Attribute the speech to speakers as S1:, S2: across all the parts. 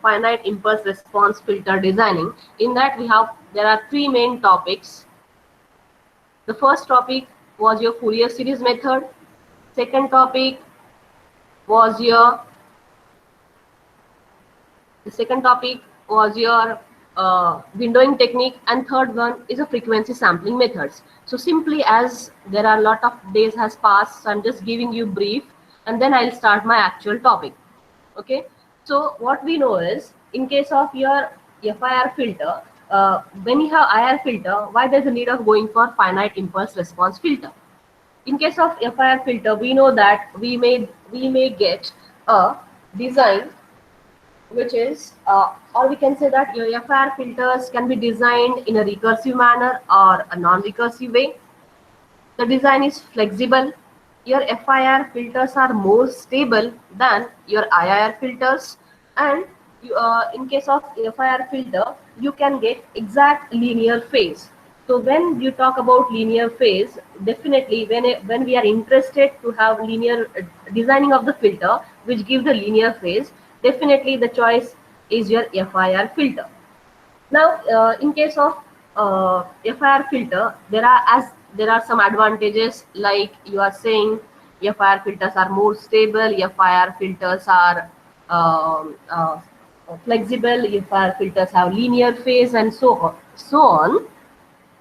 S1: finite impulse response filter designing. In that there are three main topics. The first topic was your Fourier series method. Second topic was your The second topic was your windowing technique, and third one is a frequency sampling methods. So simply, as there are a lot of days has passed, so I'm just giving you brief, and then I'll start my actual topic. Okay. So what we know is, in case of your FIR filter, when you have IR filter, why there's a need of going for finite impulse response filter? In case of FIR filter, we know that we may get a design which is, or we can say that your FIR filters can be designed in a recursive manner or a non-recursive way. The design is flexible. Your FIR filters are more stable than your IIR filters, and in case of FIR filter, you can get exact linear phase. So when you talk about linear phase, definitely when we are interested to have linear designing of the filter, which gives the linear phase, definitely the choice is your FIR filter. Now, in case of FIR filter, there are some advantages, like you are saying FIR filters are more stable, FIR filters are flexible, FIR filters have linear phase, and so on.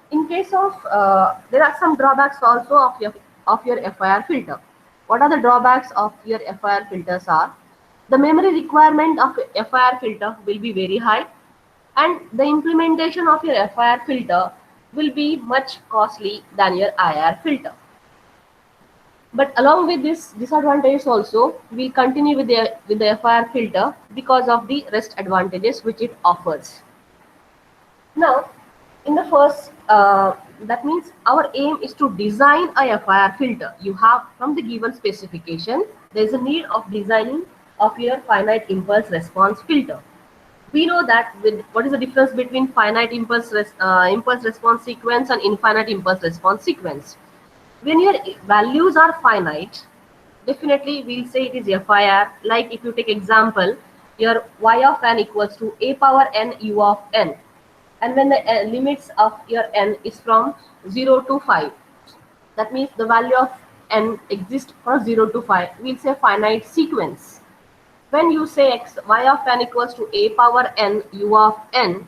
S1: In case of there are some drawbacks also of your FIR filter. What are the drawbacks of your FIR filters are? The memory requirement of FIR filter will be very high, and the implementation of your FIR filter will be much costly than your IR filter. But along with this disadvantages also, we'll continue with the FIR filter because of the rest advantages which it offers. Now, in the first, that means our aim is to design a FIR filter. You have, from the given specification, there is a need of designing of your finite impulse response filter. We know that what is the difference between finite impulse response sequence and infinite impulse response sequence. When your values are finite, definitely we'll say it is FIR. Like if you take example, your y of n equals to a power n u of n, and when the limits of your n is from 0 to 5, that means the value of n exists for 0 to 5, we'll say finite sequence. When you say y of n equals to a power n u of n,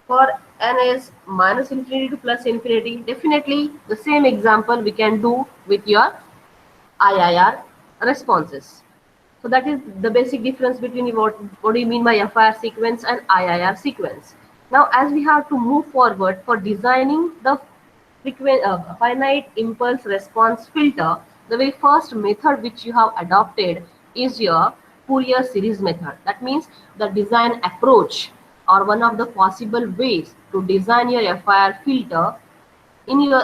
S1: for n is minus infinity to plus infinity, definitely the same example we can do with your IIR responses. So that is the basic difference between what do you mean by FIR sequence and IIR sequence. Now, as we have to move forward for designing the finite impulse response filter, the very first method which you have adopted is your Fourier series method. That means the design approach, or one of the possible ways to design your FIR filter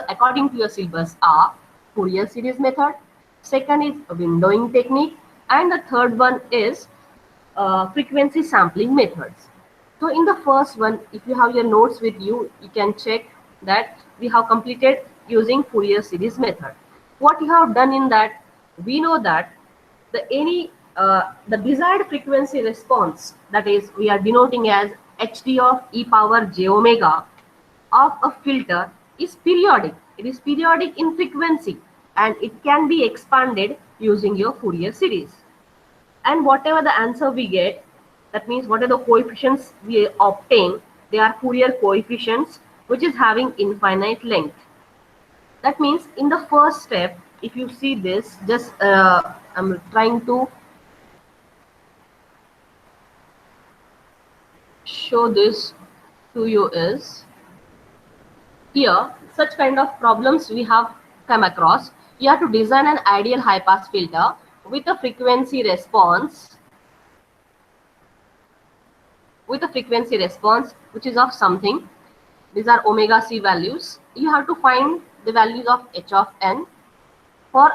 S1: according to your syllabus are Fourier series method, second is windowing technique, and the third one is frequency sampling methods. So in the first one, if you have your notes with you, you can check that we have completed using Fourier series method. What you have done in that, we know that the desired frequency response, that is we are denoting as HD of e power j omega of a filter, is periodic. It is periodic in frequency, and it can be expanded using your Fourier series. And whatever the answer we get, that means whatever the coefficients we obtain, they are Fourier coefficients which is having infinite length. That means in the first step, if you see this, just I'm trying to show this to you, is here such kind of problems we have come across. You have to design an ideal high pass filter with a frequency response which is of something. These are omega c values. You have to find the values of h of n for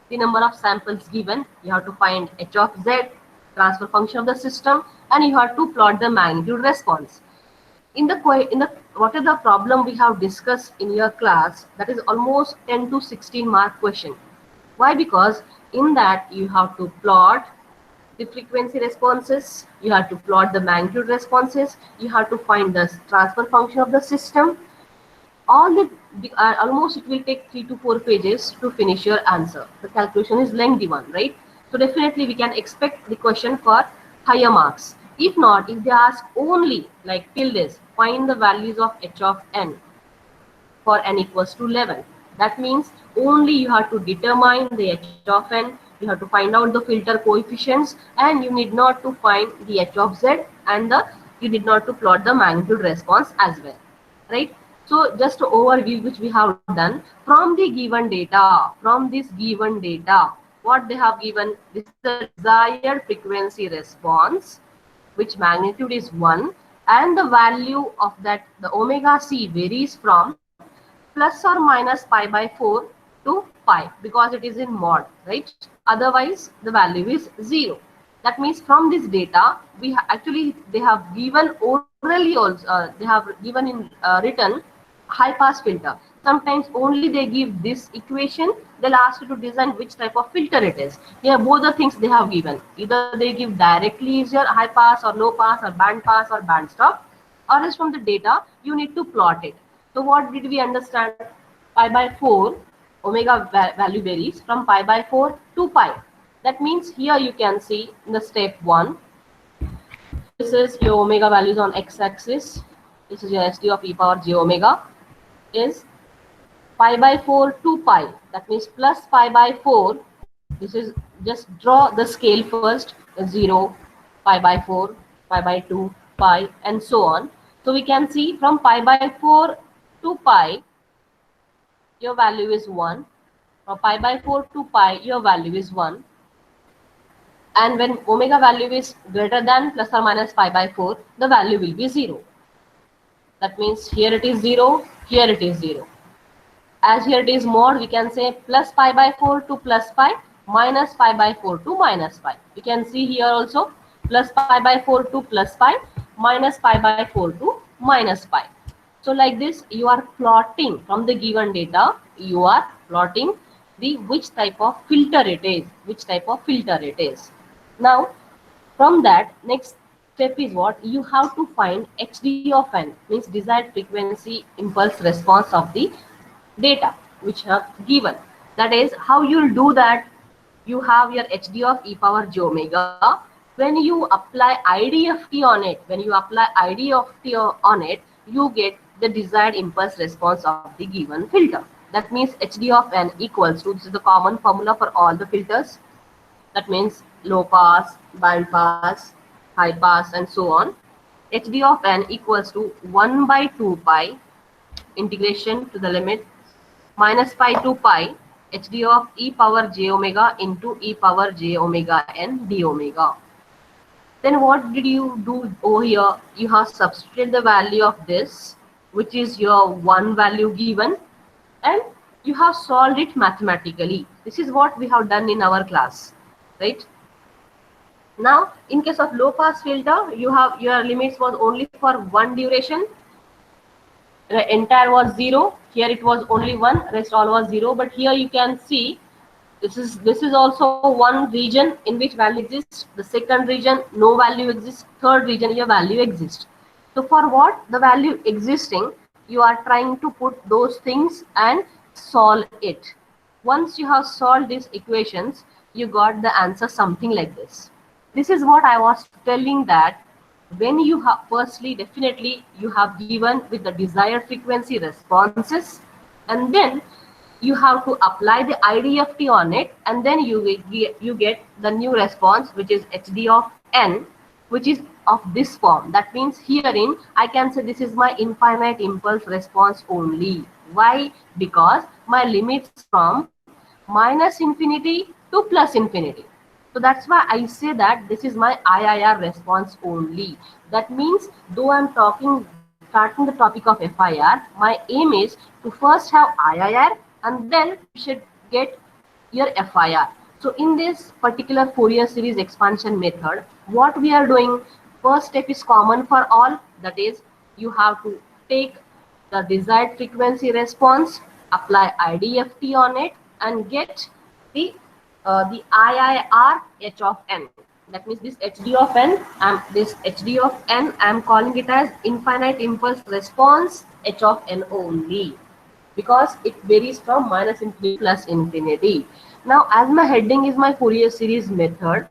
S1: the number of samples given. You have to find h of z, transfer function of the system, and you have to plot the magnitude response. In the what is the problem we have discussed in your class, that is almost 10 to 16 mark question. Why? Because in that you have to plot the frequency responses, you have to plot the magnitude responses, you have to find the transfer function of the system. All the almost it will take 3 to 4 pages to finish your answer. The calculation is lengthy one, right? So definitely we can expect the question for higher marks. If not, if they ask only like till this, find the values of h of n for n equals to 11. That means only you have to determine the h of n, you have to find out the filter coefficients, and you need not to find the h of z, and you need not to plot the magnitude response as well, right? So just an overview which we have done from the given data, from this given data, what they have given, this is the desired frequency response, which magnitude is 1, and the value of that, the omega c varies from plus or minus pi by 4 to pi, because it is in mod, right? Otherwise the value is 0. That means from this data we actually they have given orally also, they have given in written high pass filter. Sometimes only they give this equation, they'll ask you to design which type of filter it is. Here both the things they have given, either they give directly is your high pass or low pass or pass or band stop, or else from the data you need to plot it. So what did we understand? Pi by 4, omega value varies from pi by 4 to pi. That means here you can see in the step 1, this is your omega values on x-axis. This is your SD of e power j omega is pi by 4 to pi. That means plus pi by 4. This is just draw the scale first, 0, pi by 4, pi by 2, pi, and so on. So we can see from pi by 4 to pi, your value is 1. From pi by 4 to pi, your value is 1. And when omega value is greater than plus or minus pi by 4, the value will be 0. That means here it is 0, here it is 0. As here it is mod, we can say plus pi by 4 to plus pi, minus pi by 4 to minus pi. You can see here also plus pi by 4 to plus pi, minus pi by 4 to minus pi. So like this, you are plotting from the given data, you are plotting the which type of filter it is, which type of filter it is. Now, from that, next step is what? You have to find HD of n, means desired frequency impulse response of the data which have given. That is how you'll do that. You have your HD of e power j omega. When you apply IDFT on it, you get the desired impulse response of the given filter. That means HD of n equals to, this is the common formula for all the filters. That means low pass, band pass, high pass, and so on. HD of n equals to 1 by 2 pi integration to the limit minus pi to pi HD of e power j omega into e power j omega n d omega. Then what did you do over here? You have substituted the value of this, which is your one value given, and you have solved it mathematically. This is what we have done in our class, right? Now, in case of low pass filter, you have your limits was only for one duration. The entire was 0. Here it was only 1. Rest all was 0. But here you can see this is also one region in which value exists. The second region no value exists. Third region your value exists. So for what the value existing, you are trying to put those things and solve it. Once you have solved these equations, you got the answer something like this. This is what I was telling, that when you have, firstly definitely you have given with the desired frequency responses, and then you have to apply the IDFT on it, and then you get the new response, which is HD of n, which is of this form. That means herein I can say this is my infinite impulse response only. Why? Because my limits from minus infinity to plus infinity. So that's why I say that this is my IIR response only. That means though I'm starting the topic of FIR, my aim is to first have IIR and then you should get your FIR. So in this particular Fourier series expansion method, what we are doing, first step is common for all. That is, you have to take the desired frequency response, apply IDFT on it, and get the IIR h of n. That means this hd of n, this hd of n, I'm calling it as infinite impulse response h of n only, because it varies from minus infinity plus infinity. Now, as my heading is my Fourier series method,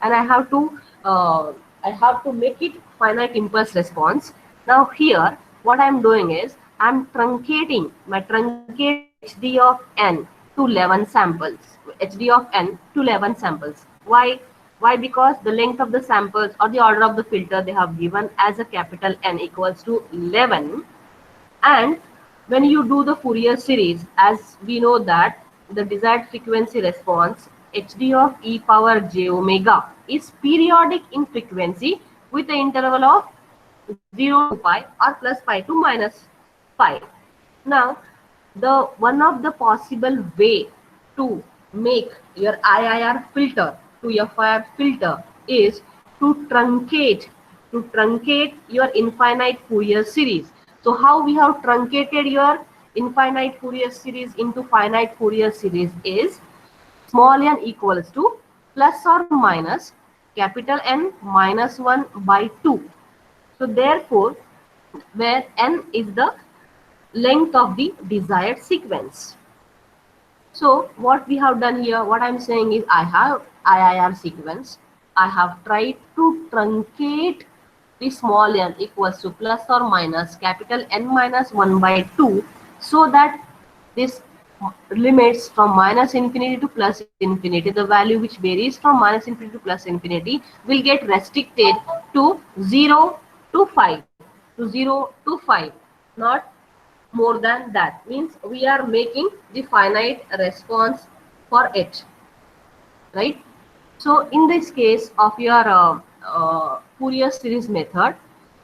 S1: and I have to make it finite impulse response. Now here, what I'm doing is I'm truncating HD of n to 11 samples. HD of n to 11 samples. Why? Why? Because the length of the samples or the order of the filter they have given as a capital N equals to 11. And when you do the Fourier series, as we know that the desired frequency response hd of e power j omega is periodic in frequency with the interval of 0 to pi or plus pi to minus pi. Now, the one of the possible way to make your IIR filter to FIR filter is to truncate your infinite Fourier series. So how we have truncated your infinite Fourier series into finite Fourier series is small n equals to plus or minus capital N minus 1 by 2. So therefore, where n is the length of the desired sequence. So what we have done here, what I'm saying is I have IIR sequence. I have tried to truncate the small n equals to plus or minus capital N minus 1 by 2, so that this limits from minus infinity to plus infinity, the value which varies from minus infinity to plus infinity will get restricted to 0 to 5, to 0 to 5, not more than that. Means we are making the finite response for it, right? So in this case of your Fourier series method,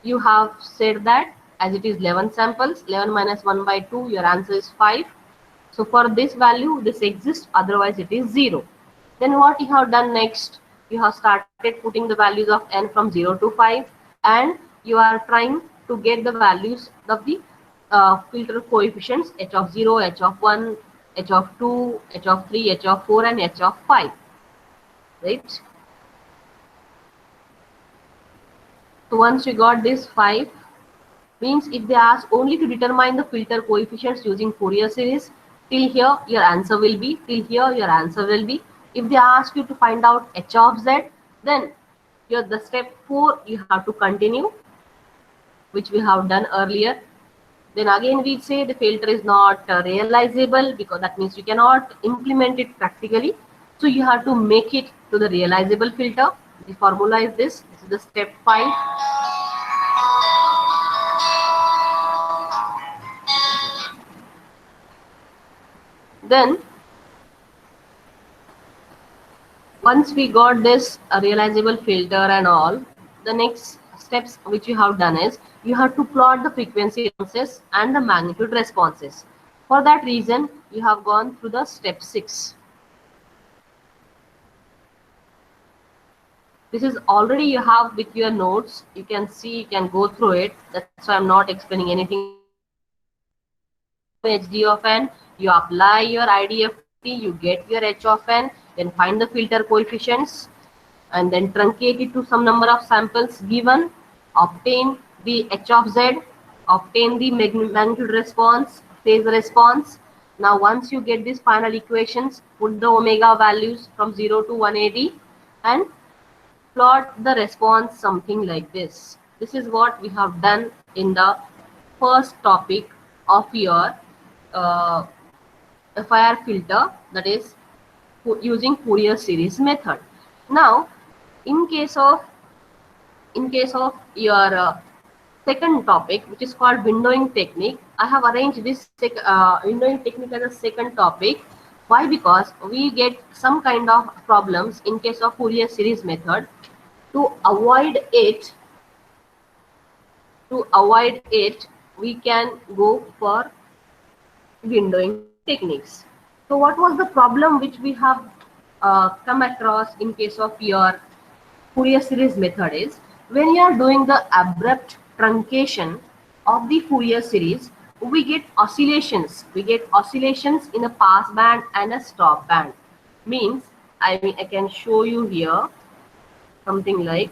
S1: you have said that as it is 11 samples, 11 minus 1 by 2, your answer is 5. So for this value, this exists, otherwise it is 0. Then what you have done next, you have started putting the values of n from 0 to 5, and you are trying to get the values of the filter coefficients h of 0, h of 1, h of 2, h of 3, h of 4, and h of 5, right? So once you got this 5, means if they ask only to determine the filter coefficients using Fourier series, till here your answer will be, till here your answer will be. If they ask you to find out h of z, then the step 4 you have to continue, which we have done earlier. Then again we say the filter is not realizable, because that means you cannot implement it practically. So you have to make it to the realizable filter. The formula is this. This is the step 5. Then once we got this realizable filter and all, the next steps which you have done is you have to plot the frequency responses and the magnitude responses. For that reason, you have gone through the step 6. This is already you have with your notes. You can see, you can go through it. That's why I'm not explaining anything. HD of n, you apply your IDFT, you get your h of n, then find the filter coefficients, and then truncate it to some number of samples given, obtain the h of z, obtain the magnitude response, phase response. Now once you get these final equations, put the omega values from 0 to 180 and plot the response something like this. This is what we have done in the first topic of your FIR filter, that is using Fourier series method. Now, in case of your second topic, which is called windowing technique, I have arranged this windowing technique as a second topic. Why? Because we get some kind of problems in case of Fourier series method. To avoid it, we can go for windowing techniques. So what was the problem which we have come across in case of your Fourier series method is, when you are doing the abrupt truncation of the Fourier series, we get oscillations. We get oscillations in a pass band and a stop band. Means, I can show you here. something like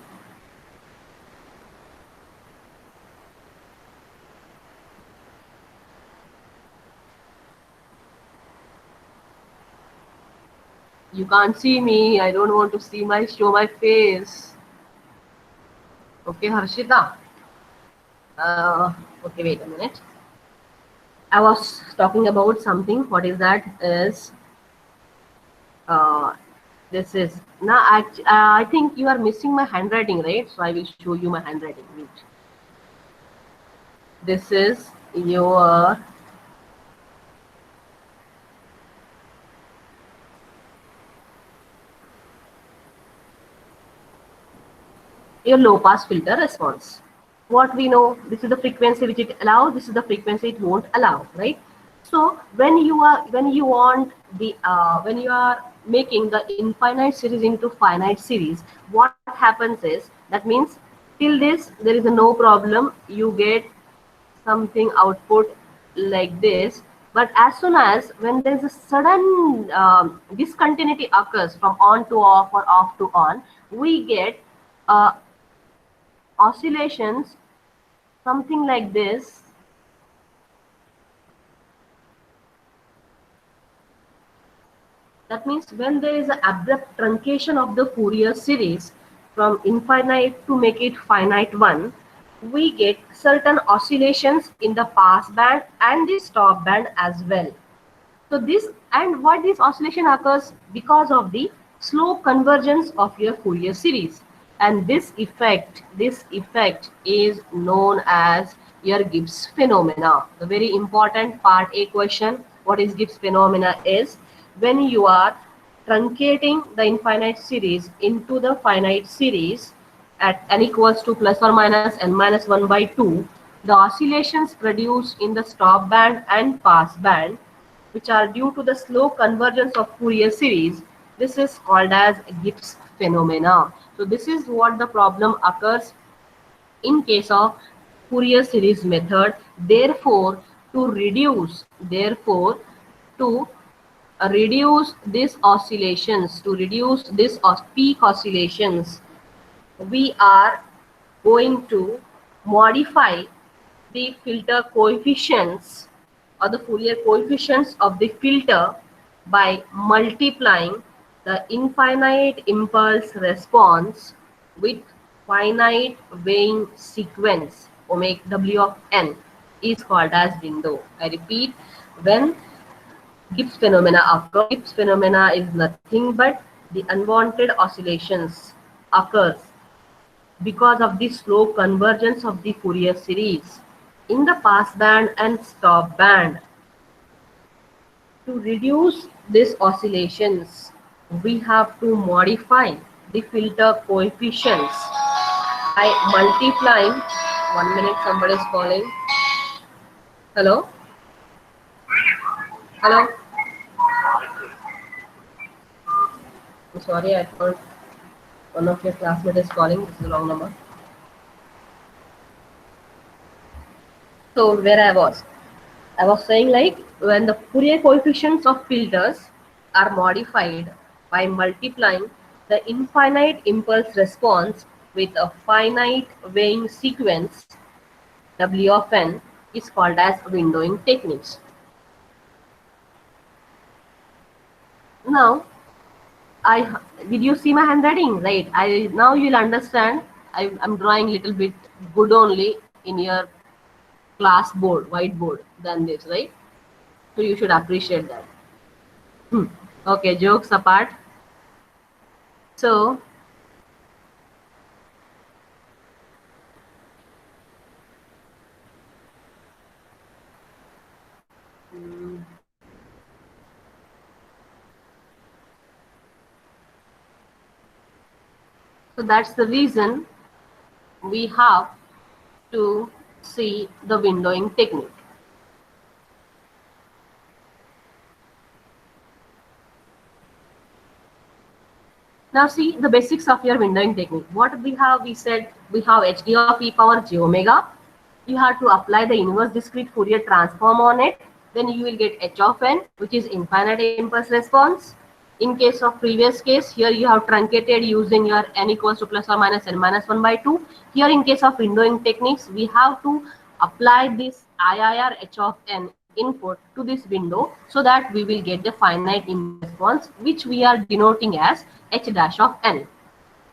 S1: you can't see me. I don't want to see my show my face. Okay, Harshita. Uh, okay, wait a minute. I was talking about something. What is that? Is uh, this is now? I think you are missing my handwriting, right? So I will show you my handwriting. Wait. This is your low pass filter response. What we know, this is the frequency which it allows, this is the frequency it won't allow, right? So when you want the when you are making the infinite series into finite series, what happens is, that means till this there is a no problem, you get something output like this. But as soon as when there is a sudden discontinuity occurs from on to off or off to on, we get uh, oscillations, something like this. That means when there is an abrupt truncation of the Fourier series from infinite to make it finite one, we get certain oscillations in the pass band and the stop band as well. So this, and why this oscillation occurs? Because of the slow convergence of your Fourier series. And this effect is known as your Gibbs phenomena. The very important part A question, what is Gibbs phenomena, is when you are truncating the infinite series into the finite series at n equals to plus or minus n minus 1 by 2, the oscillations produced in the stop band and pass band, which are due to the slow convergence of Fourier series, this is called as Gibbs phenomena. So this is what the problem occurs in case of Fourier series method. Therefore, to reduce these oscillations, to reduce this peak oscillations, we are going to modify the filter coefficients or the Fourier coefficients of the filter by multiplying the infinite impulse response with finite weighing sequence. Omega W of n is called as window. I repeat, when Gibbs phenomena occurs, Gibbs phenomena is nothing but the unwanted oscillations occurs because of the slow convergence of the Fourier series in the passband and stop band. To reduce these oscillations, we have to modify the filter coefficients by multiplying. 1 minute, somebody is calling. Hello? Hello? I'm sorry, I thought one of your classmates is calling. This is the wrong number. So where I was saying, like, when the Fourier coefficients of filters are modified by multiplying the infinite impulse response with a finite weighing sequence, W of n is called as windowing techniques. Now, I did you see my handwriting? Right. I now you'll understand. I'm drawing little bit good only in your class board, whiteboard than this, right? So you should appreciate that. Okay, jokes apart. So so that's the reason we have to see the windowing technique. Now see the basics of your windowing technique. What we have, we said we have hd of e power j omega. You have to apply the inverse discrete Fourier transform on it. Then you will get h of n, which is infinite impulse response. In case of previous case, here you have truncated using your n equals to plus or minus n minus 1 by 2. Here in case of windowing techniques, we have to apply this IIR h of n input to this window so that we will get the finite image response, which we are denoting as h dash of n.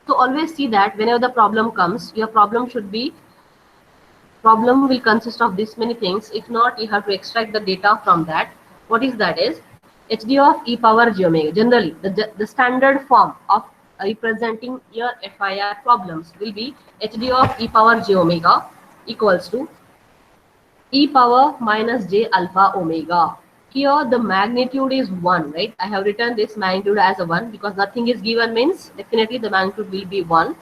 S1: So always see that whenever the problem comes, your problem will consist of this many things. If not, you have to extract the data from that. What is that is hd of e power j omega. Generally, the standard form of representing your FIR problems will be hd of e power j omega equals to e power minus j alpha omega. Here the magnitude is 1, right? I have written this magnitude as a 1 because nothing is given, means definitely the magnitude will be 1.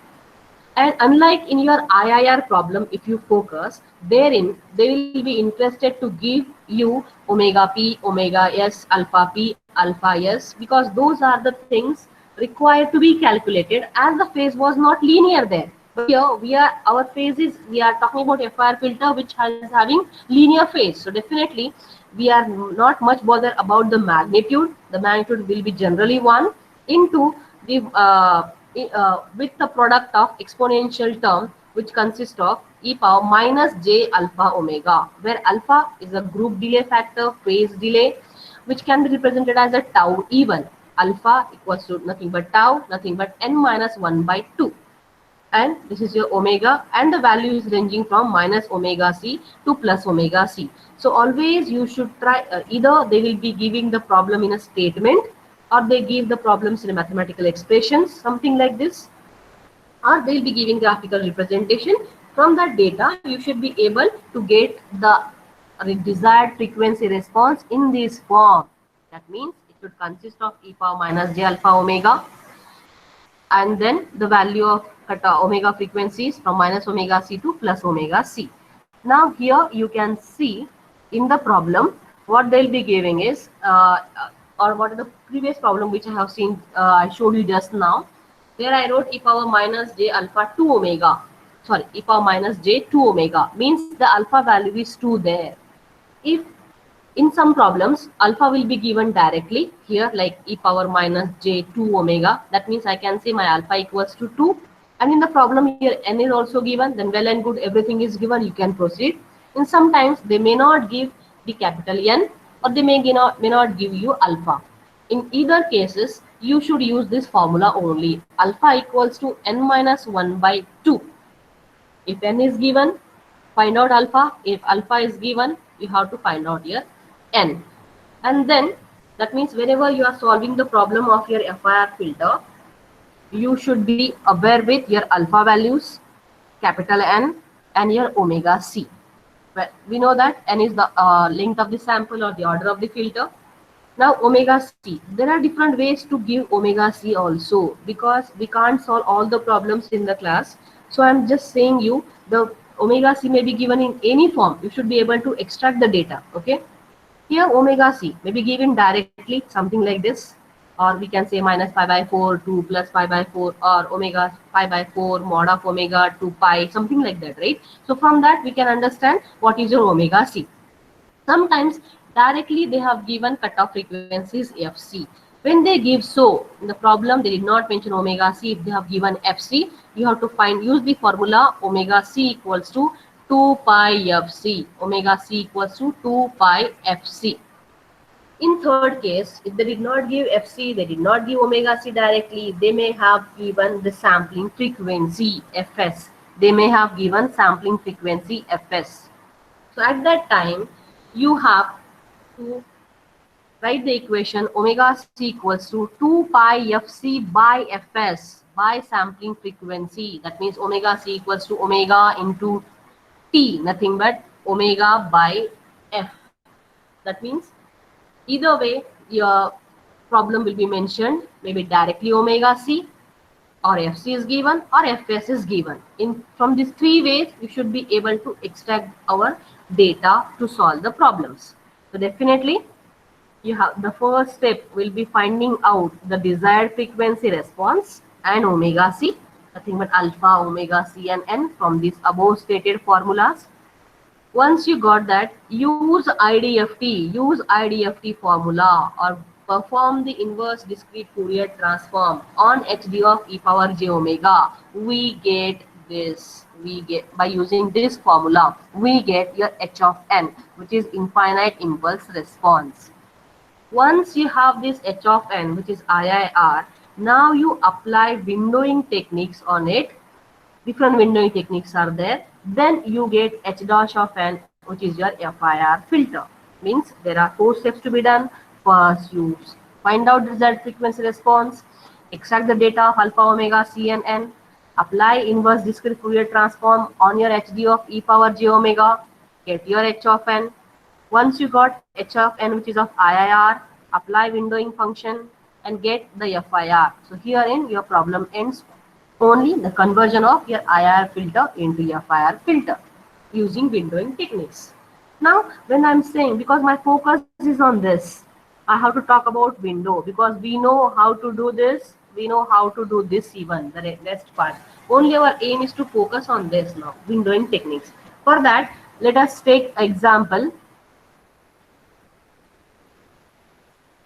S1: And unlike in your IIR problem, if you focus, therein they will be interested to give you omega p, omega s, alpha s, because those are the things required to be calculated, as the phase was not linear there. But here our phase is, we are talking about FIR filter which is having linear phase. So definitely we are not much bothered about the magnitude. The magnitude will be generally 1 into the with the product of exponential term, which consists of e power minus j alpha omega, where alpha is a group delay factor, phase delay, which can be represented as a tau even. Alpha equals to nothing but tau, nothing but n minus 1 by 2. And this is your omega, and the value is ranging from minus omega c to plus omega c. So always you should try, either they will be giving the problem in a statement, or they give the problems in a mathematical expressions, something like this, or they'll be giving graphical representation. From that data, you should be able to get the desired frequency response in this form. That means it should consist of e power minus j alpha omega, and then the value of omega frequencies from minus omega c to plus omega c. Now here you can see in the problem what they'll be giving is or what are the previous problem which I have seen, I showed you just now. There I wrote e power minus j alpha 2 omega, sorry, e power minus j 2 omega, means the alpha value is 2 there. If in some problems alpha will be given directly here, like e power minus j 2 omega, that means I can say my alpha equals to 2, and in the problem here n is also given, then well and good, everything is given, you can proceed. And sometimes they may not give the capital N, or they may not give you alpha. In either cases, you should use this formula only. Alpha equals to n minus 1 by 2. If n is given, find out alpha. If alpha is given, you have to find out your n. And then that means whenever you are solving the problem of your FIR filter, you should be aware with your alpha values, capital N, and your omega c. Well, we know that n is the length of the sample or the order of the filter. Now omega c, there are different ways to give omega c also, because we can't solve all the problems in the class. So I'm just saying you, the omega c may be given in any form. You should be able to extract the data. Okay, here omega c may be given directly, something like this, or we can say minus pi by 4 to plus pi by 4, or omega pi by 4 mod of omega to pi, something like that, right? So from that we can understand what is your omega c. Sometimes directly they have given cutoff frequencies fc. When they give so, in the problem they did not mention omega c. If they have given fc, you have to use the formula omega c equals to 2 pi fc. Omega c equals to 2 pi fc. In third case, if they did not give fc, they did not give omega c directly, they may have given the sampling frequency fs. They may have given sampling frequency fs. So at that time, you have to write the equation omega c equals to 2 pi fc by fs, by sampling frequency. That means omega c equals to omega into t, nothing but omega by f. That means either way your problem will be mentioned, maybe directly omega c, or fc is given, or fs is given. From these three ways you should be able to extract our data to solve the problems. So definitely you have, the first step will be finding out the desired frequency response and omega c, nothing but alpha, omega c and n from these above stated formulas. Once you got that, use IDFT formula, or perform the inverse discrete Fourier transform on hd of e power j omega, we get this. We get, by using this formula, we get your h of n, which is infinite impulse response. Once you have this h of n, which is IIR, now you apply windowing techniques on it. Different windowing techniques are there. Then you get h dash of n, which is your FIR filter. Means there are 4 steps to be done. First, you find out the result frequency response, extract the data of alpha, omega, c, and n, apply inverse discrete Fourier transform on your hd of e power j omega, get your h of n. Once you got h of n, which is of IIR, apply windowing function and get the FIR. So herein your problem ends. Only the conversion of your IR filter into FIR filter using windowing techniques. Now, when I'm saying, because my focus is on this, I have to talk about window, because we know how to do this, we know how to do this, even the rest part. Only our aim is to focus on this now, windowing techniques. For that, let us take example.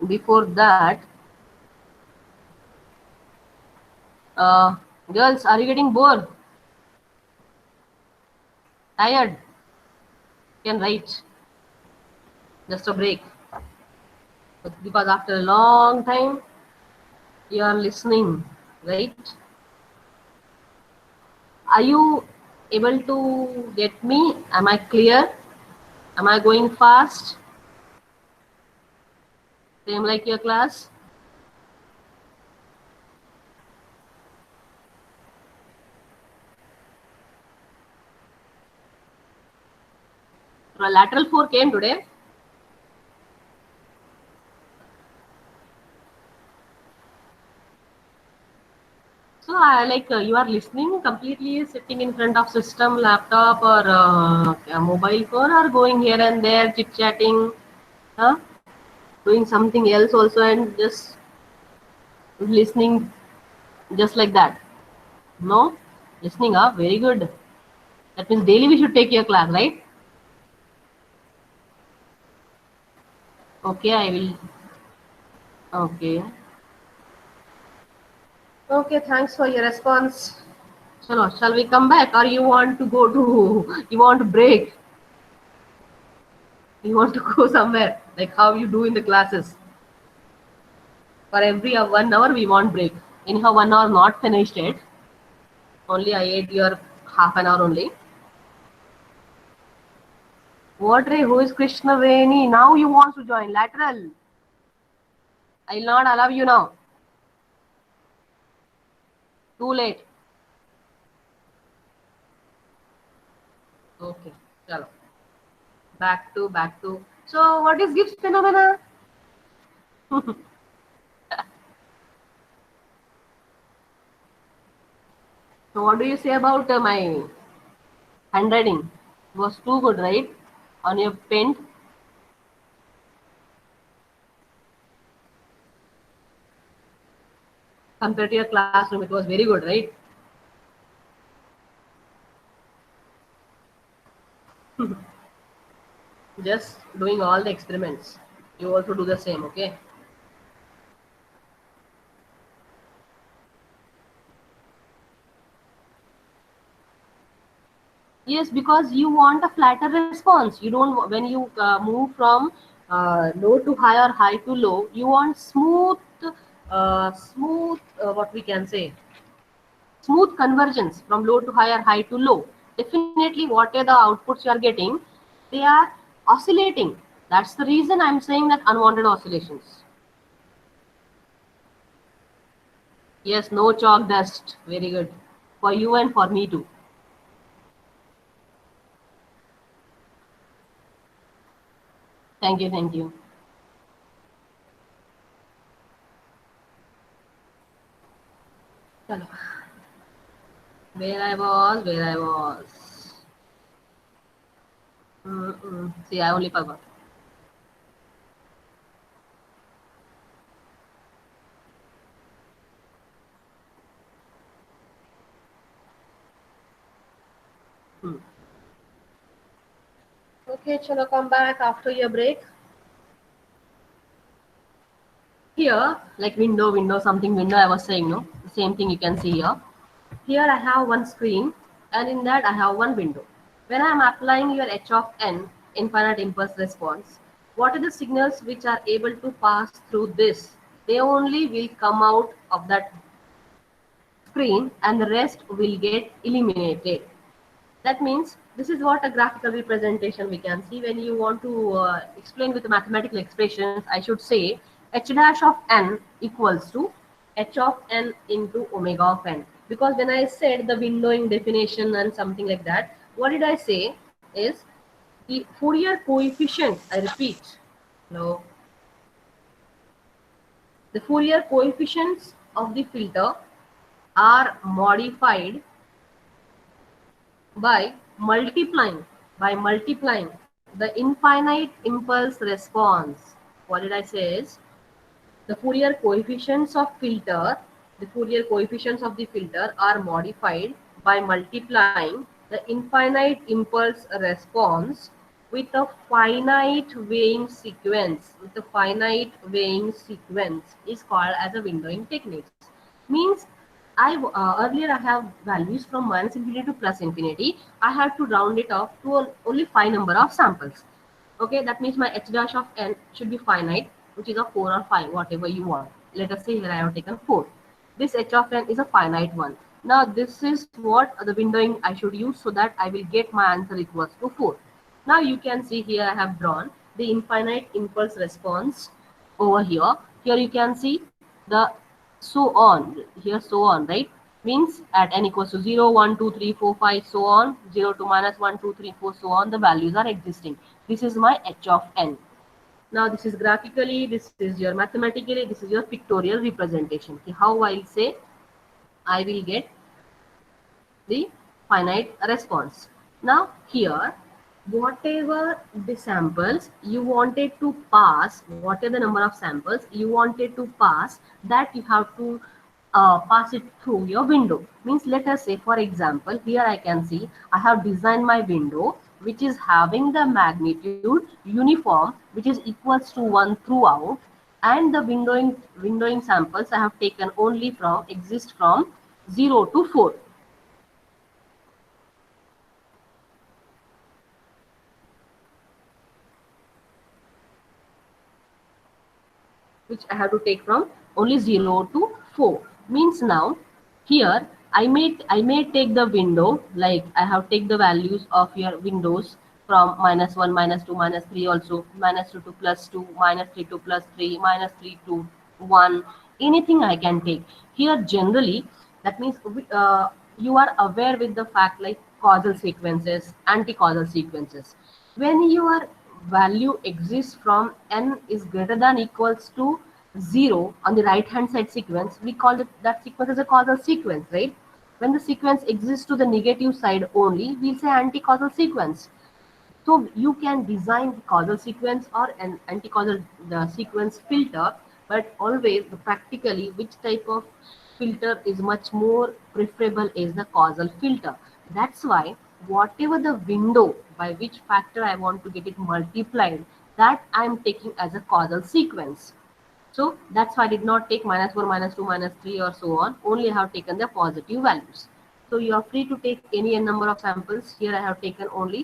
S1: Before that, uh, girls, are you getting bored? Tired? You can write. Just a break. Because after a long time, you are listening, right? Are you able to get me? Am I clear? Am I going fast? Same like your class? Lateral 4 came today. So I like you are listening completely sitting in front of system, laptop, or a mobile phone, or going here and there chit chatting, huh? Doing something else also, and just listening just like that. No, listening up, very good. That means daily we should take your class, right? Okay, I will. Okay. Okay, thanks for your response. Chalo, shall we come back, or you want to go to, you want to break? You want to go somewhere, like how you do in the classes? For every 1 hour, we want break. Anyhow, 1 hour not finished yet. Only I ate your half an hour only. What Ray? Who is Krishna Veni? Now you want to join lateral? I will not allow you now. Too late. Okay, chalo. Back to. So, what is Gibbs phenomena? So, what do you say about my handwriting? It was too good, right? On your pen. Compared to your classroom, it was very good, right? Just doing all the experiments. You also do the same, okay? Yes, because you want a flatter response. You don't, when you move from low to high or high to low, you want smooth, what we can say, smooth convergence from low to high or high to low. Definitely, whatever the outputs you are getting, they are oscillating. That's the reason I'm saying that unwanted oscillations. Yes, no chalk dust. Very good. For you and for me too. Thank you, thank you. Chalo. Where I was. See, I only forgot. Hmm. Okay, chalo, come back after your break. Here, like window, something window I was saying, no? The same thing you can see here. Here I have one screen, and in that I have one window. When I am applying your h of n, infinite impulse response, what are the signals which are able to pass through this? They only will come out of that screen and the rest will get eliminated. That means this is what a graphical representation we can see. When you want to explain with mathematical expressions, I should say h dash of n equals to h of n into omega of n. Because when I said the windowing definition and something like that, what did I say is the Fourier coefficient, I repeat, no, the Fourier coefficients of the filter are modified by multiplying the infinite impulse response. What did I say is the Fourier coefficients of filter, the Fourier coefficients of the filter are modified by multiplying the infinite impulse response with a finite weighing sequence. With a finite weighing sequence is called as a windowing techniques. Means earlier I have values from minus infinity to plus infinity. I have to round it off to only 5 number of samples. Okay, that means my h dash of n should be finite, which is a 4 or 5, whatever you want. Let us say here I have taken 4. This h of n is a finite one. Now this is what the windowing I should use so that I will get my answer equals to 4. Now you can see here I have drawn the infinite impulse response over here. Here you can see the so on, here so on, right? Means at n equals to 0, 1, 2, 3, 4, 5, so on, 0 to minus 1, 2, 3, 4, so on, the values are existing. This is my h of n. Now this is graphically, this is your mathematically, this is your pictorial representation. Okay, how I'll say I will get the finite response. Now here, whatever the samples you wanted to pass, whatever the number of samples you wanted to pass, that you have to pass it through your window. Means let us say, for example, here I can see I have designed my window which is having the magnitude uniform, which is equals to 1 throughout, and the windowing samples I have taken only from exist from 0 to 4. Which I have to take from only 0 to 4. Means now here I may take the window, like I have take the values of your windows from -1, -2, -3, also -2 to +2, -3 to +3, -3 to 1, anything I can take. Here generally, that means you are aware with the fact like causal sequences, anti-causal sequences. When your value exists from n is greater than equals to 0 on the right hand side sequence, we call it that sequence as a causal sequence, right? When the sequence exists to the negative side only, we'll say anti-causal sequence. So you can design the causal sequence or an anti-causal sequence filter, but always practically which type of filter is much more preferable is the causal filter. That's why whatever the window by which factor I want to get it multiplied, that I'm taking as a causal sequence. So that's why I did not take -4, -2, -3 or so on. Only I have taken the positive values. So you are free to take any n number of samples. Here I have taken only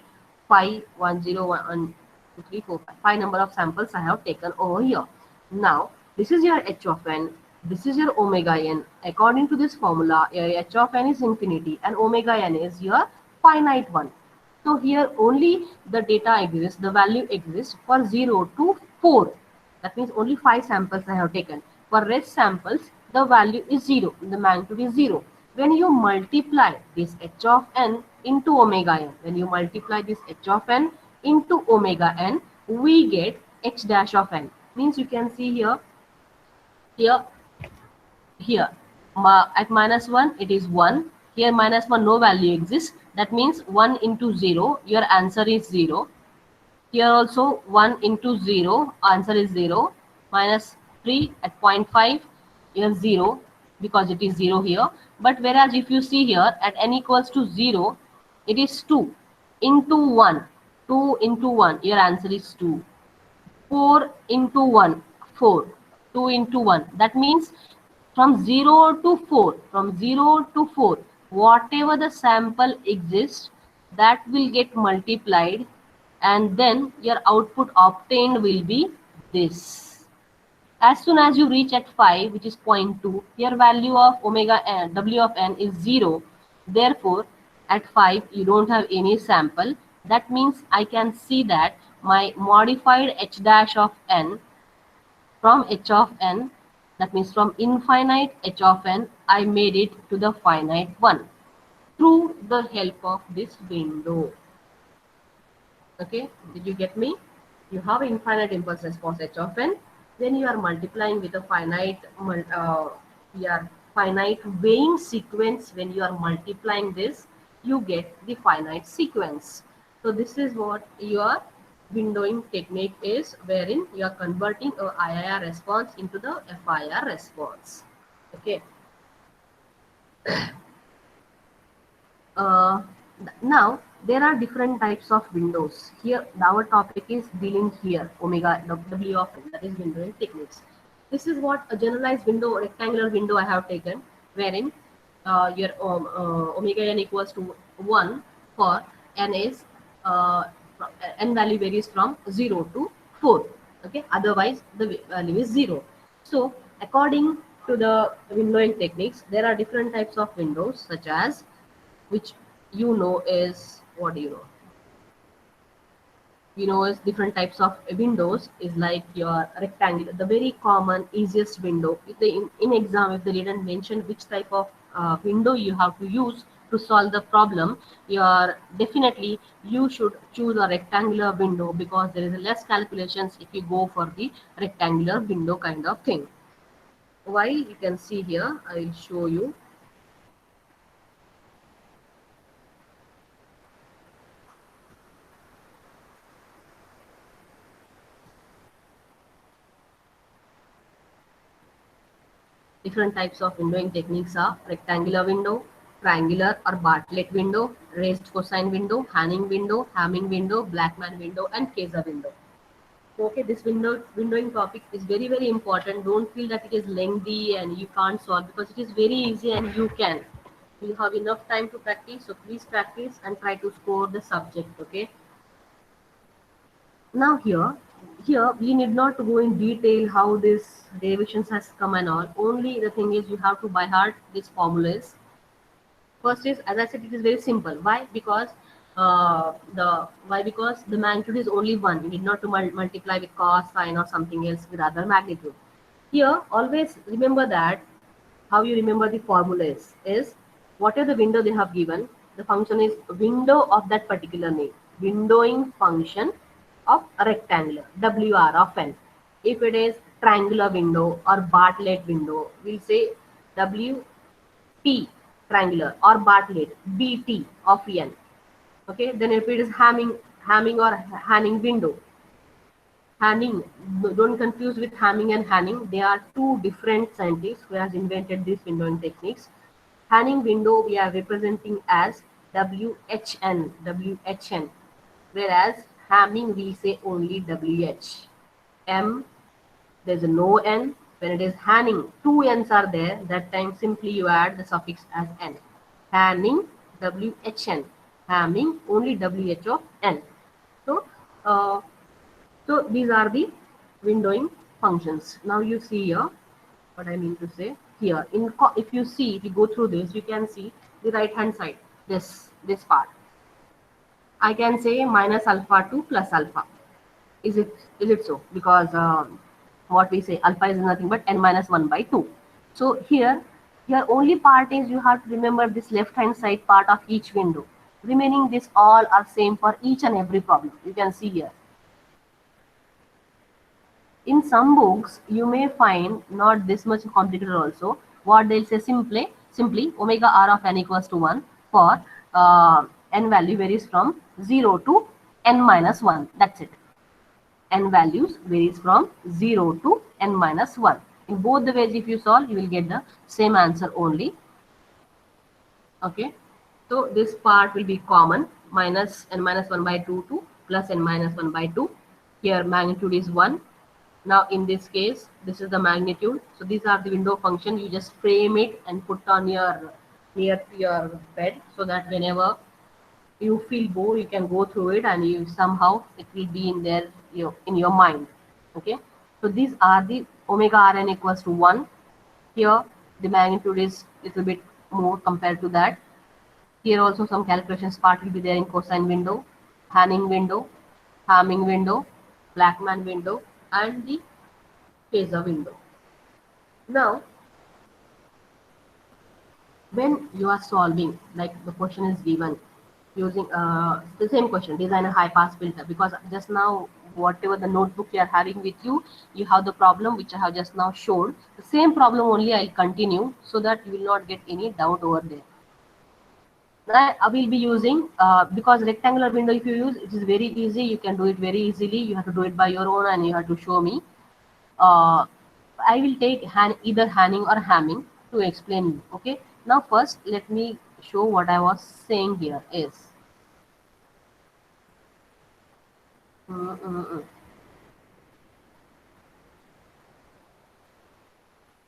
S1: 5, 1, 0, 1, 2, 3, 4, 5. 5 number of samples I have taken over here. Now this is your h of n. This is your omega n. According to this formula, your h of n is infinity and omega n is your finite one. So here only the data exists, the value exists for 0 to 4. That means only 5 samples I have taken. For rest samples, the value is 0, the magnitude is 0. When you multiply this h of n into omega n, when you multiply this h of n into omega n, we get h dash of n. Means you can see here, here at -1 it is 1. Here -1 no value exists. That means 1 into 0, your answer is 0. Here also 1 into 0, answer is 0. -3 at 0.5, here 0 because it is 0 here. But whereas if you see here at n equals to 0, it is 2 into 1. 2 into 1, your answer is 2. 4 into 1, 4. 2 into 1. That means from 0 to 4, from 0 to 4, whatever the sample exists, that will get multiplied, and then your output obtained will be this. As soon as you reach at 5, which is 0.2, your value of omega n, W of n is 0. Therefore, at 5, you don't have any sample. That means I can see that my modified h dash of n from h of n, that means from infinite h of n, I made it to the finite one through the help of this window. Okay, did you get me? You have infinite impulse response h of n, then you are multiplying with a finite finite weighing sequence. When you are multiplying this, you get the finite sequence. So this is what your windowing technique is, wherein you are converting a IIR response into the FIR response. Okay. Now there are different types of windows. Here our topic is dealing here omega W of n, that is windowing techniques. This is what a generalized window, rectangular window I have taken, wherein your omega n equals to 1 for n is n value varies from 0 to 4. Okay, otherwise the value is 0. So according to the windowing techniques, there are different types of windows, such as, which you know is, what do you know? You know is different types of windows is like your rectangular, the very common easiest window. If they in exam, if they didn't mention which type of window you have to use to solve the problem, you're definitely you should choose a rectangular window, because there is less calculations if you go for the rectangular window kind of thing. Why? You can see here, I will show you. Different types of windowing techniques are rectangular window, triangular or Bartlett window, raised cosine window, Hanning window, Hamming window, Blackman window, and Kayser window. Okay, this windowing topic is very important. Don't feel that it is lengthy and you can't solve, because it is very easy and you can. You have enough time to practice, so please practice and try to score the subject. Okay. Now here we need not to go in detail how this derivations has come and all. Only the thing is you have to by heart these formulas. First is, as I said, it is very simple. Why? Because because the magnitude is only one. You need not to multiply with cos, sine, or something else with other magnitude. Here, always remember that how you remember the formulas is whatever the window they have given, the function is window of that particular name. Windowing function of a rectangular, WR of n. If it is triangular window or Bartlett window, we'll say WT triangular or Bartlett BT of n. Okay, then if it is Hamming or Hanning window, Hanning, don't confuse with Hamming and Hanning. They are two different scientists who has invented these windowing techniques. Hanning window we are representing as WHN, whereas Hamming we say only WH. M, there's a no N. When it is Hanning, two N's are there. That time simply you add the suffix as N. Hanning, WHN. Hamming, only WH of N. So, so these are the windowing functions. Now you see here what I mean to say here. If you see, if you go through this, you can see the right hand side. This part. I can say minus alpha 2 plus alpha. Is it so? Because what we say alpha is nothing but n minus 1 by 2. So here only part is you have to remember this left hand side part of each window. Remaining this all are same for each and every problem. You can see here. In some books, you may find not this much complicated also. What they'll say simply omega r of n equals to 1 for n value varies from 0 to n minus 1. That's it. N values varies from 0 to n minus 1. In both the ways, if you solve, you will get the same answer only. Okay. So this part will be common, minus n minus 1 by 2 to plus n minus 1 by 2. Here magnitude is 1. Now in this case, this is the magnitude. So these are the window function. You just frame it and put on your near to your bed, so that whenever you feel bored, you can go through it, and you somehow it will be in there, in your mind. Okay. So these are the omega Rn equals to 1. Here the magnitude is little bit more compared to that. Here also some calculations part will be there in cosine window, Hanning window, Hamming window, Blackman window, and the phasor window. Now, when you are solving, like the question is given, using the same question, design a high pass filter, because just now whatever the notebook you are having with you, you have the problem which I have just now showed. The same problem only I'll continue, so that you will not get any doubt over there. I will be using, because rectangular window if you use, it is very easy, you can do it very easily. You have to do it by your own, and you have to show me. uh, I will take either Hanning or Hamming to explain you. Okay. Now first let me show what I was saying here is. Mm, mm, mm.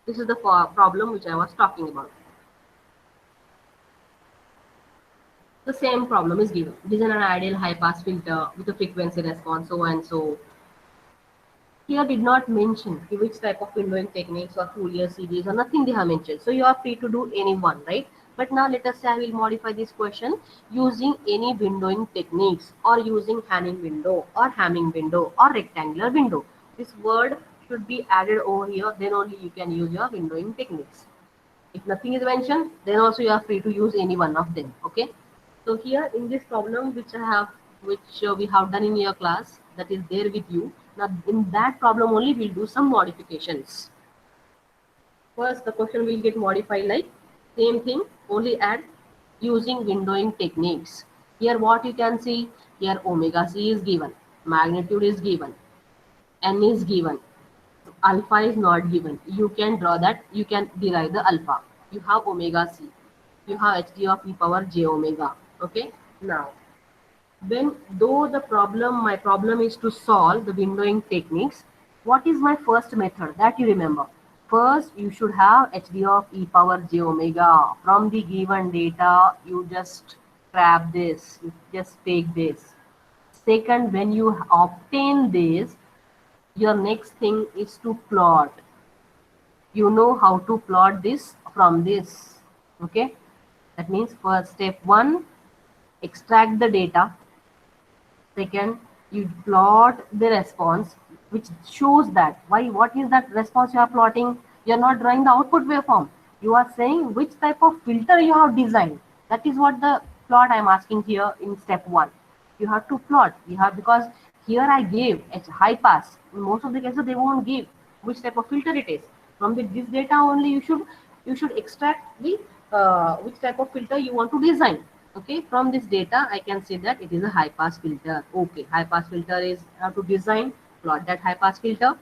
S1: This is the problem which I was talking about. The same problem is given. Design an ideal high pass filter with a frequency response, so and so. Here did not mention which type of windowing techniques or Fourier series or nothing they have mentioned. So you are free to do any one, right? But now let us say I will modify this question using any windowing techniques, or using Hanning window or Hamming window or rectangular window. This word should be added over here, then only you can use your windowing techniques. If nothing is mentioned, then also you are free to use any one of them. Okay. So here in this problem which we have done in your class, that is there with you. Now in that problem only we'll do some modifications. First the question will get modified like same thing, only add using windowing techniques. Here what you can see, here omega c is given, magnitude is given, n is given, alpha is not given. You can draw that, you can derive the alpha. You have omega c, you have hd of e power j omega. Okay. Now when though my problem is to solve the windowing techniques, what is my first method that you remember? First you should have hd of e power j omega. From the given data you just grab this, you just take this. Second, when you obtain this, your next thing is to plot. You know how to plot this from this. Okay. That means for step 1, extract the data. Second, you plot the response, which shows that what is that response you are plotting. You are not drawing the output waveform. You are saying which type of filter you have designed. That is what the plot I am asking here in step 1. You have to plot. You have, because here I gave a high pass. In most of the cases they won't give which type of filter it is. From this data only you should extract the which type of filter you want to design. Okay. From this data I can say that it is a high pass filter. Okay. High pass filter is how to design, plot that high pass filter.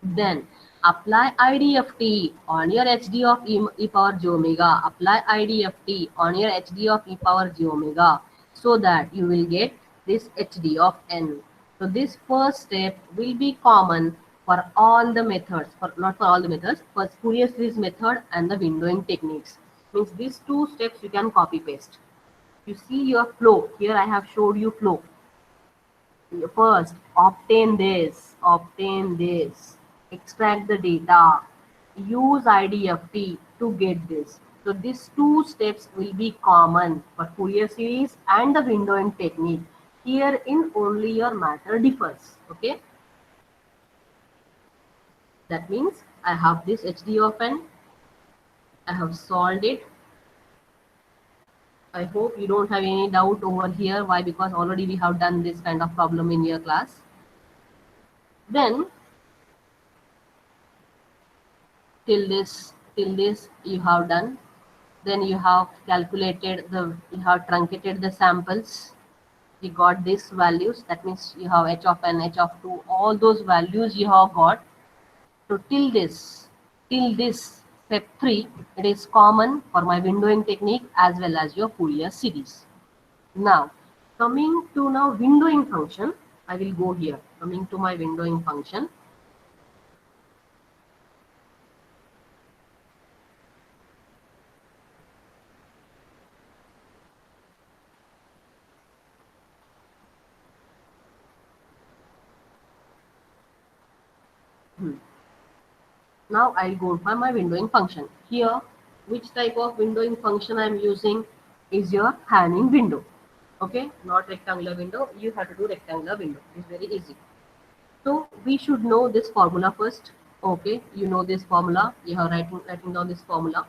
S1: Then apply IDFT on your HD of e power j omega. Apply IDFT on your HD of e power j omega, so that you will get this HD of n. So this first step will be common for all the methods, for not for all the methods, for Fourier series method and the windowing techniques. Means these two steps you can copy paste. You see your flow. Here I have showed you flow. First, obtain this, extract the data, use IDFT to get this. So these two steps will be common for Fourier series and the windowing technique. Here in only your matter differs. Okay. That means I have this HD of n. I have solved it. I hope you don't have any doubt over here. Why? Because already we have done this kind of problem in your class. Then till this you have done. Then you have you have truncated the samples. You got these values. That means you have h of n, h of 2, all those values you have got. So till this step 3, it is common for my windowing technique as well as your Fourier series. Now, coming to now windowing function, I will go here. Coming to my windowing function. Now I'll go for my windowing function. Here, which type of windowing function I'm using is your Hamming window. Okay, not rectangular window. You have to do rectangular window. It's very easy. So we should know this formula first. Okay, you know this formula. You are writing down this formula.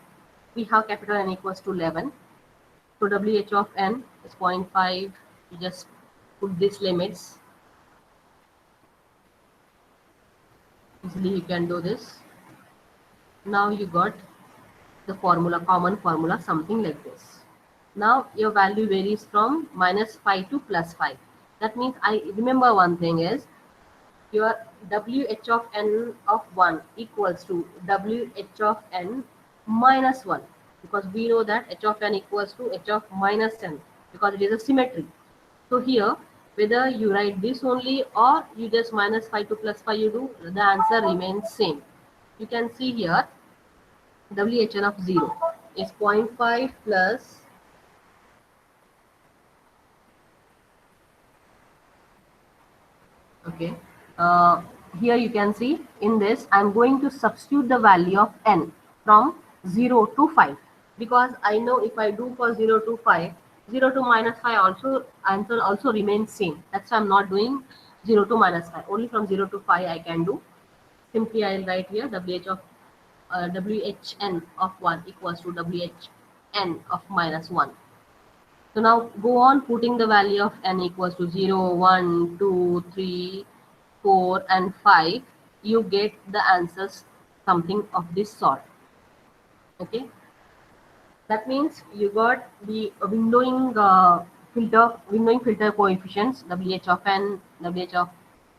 S1: We have capital N equals to 11. So WH of N is 0.5. You just put these limits. Easily you can do this. Now you got the formula, common formula, something like this. Now your value varies from -5 to +5. That means I remember one thing is your WH of N of 1 equals to WH of N minus 1, because we know that H of N equals to H of minus N because it is a symmetry. So here, whether you write this only or you just -5 to +5 you do, the answer remains same. You can see here WHN of 0 is 0.5 plus okay. Here you can see in this I'm going to substitute the value of n from 0 to 5, because I know if I do for 0 to 5, 0 to -5 also answer also remains same. That's why I'm not doing 0 to -5. Only from 0 to 5 I can do. Simply I'll write here WHN of 1 equals to WHN of -1. So now go on putting the value of n equals to 0, 1, 2, 3, 4 and 5. You get the answers something of this sort. Okay. That means you got the windowing filter coefficients WH of n, WH of